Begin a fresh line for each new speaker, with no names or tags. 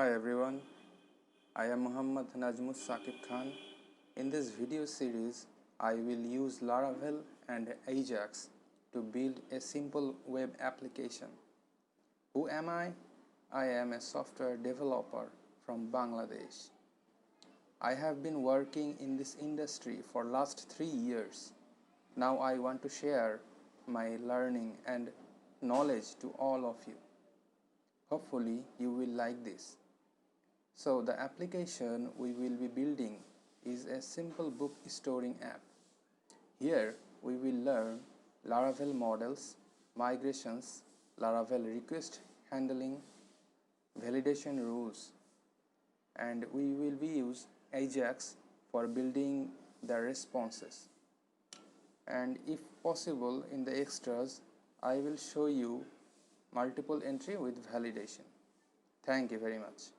Hi everyone, I am Muhammad Najmus Saqib Khan. In this video series, I will use Laravel and Ajax to build a simple web application. Who am I? I am a software developer from Bangladesh. I have been working in this industry for last 3 years. Now I want to share my learning and knowledge to all of you. Hopefully you will like this. So the application we will be building is a simple book storing app. Here we will learn Laravel models, migrations, Laravel request handling, validation rules, and we will be use Ajax for building the responses. And if possible in the extras, I will show you multiple entry with validation. Thank you very much.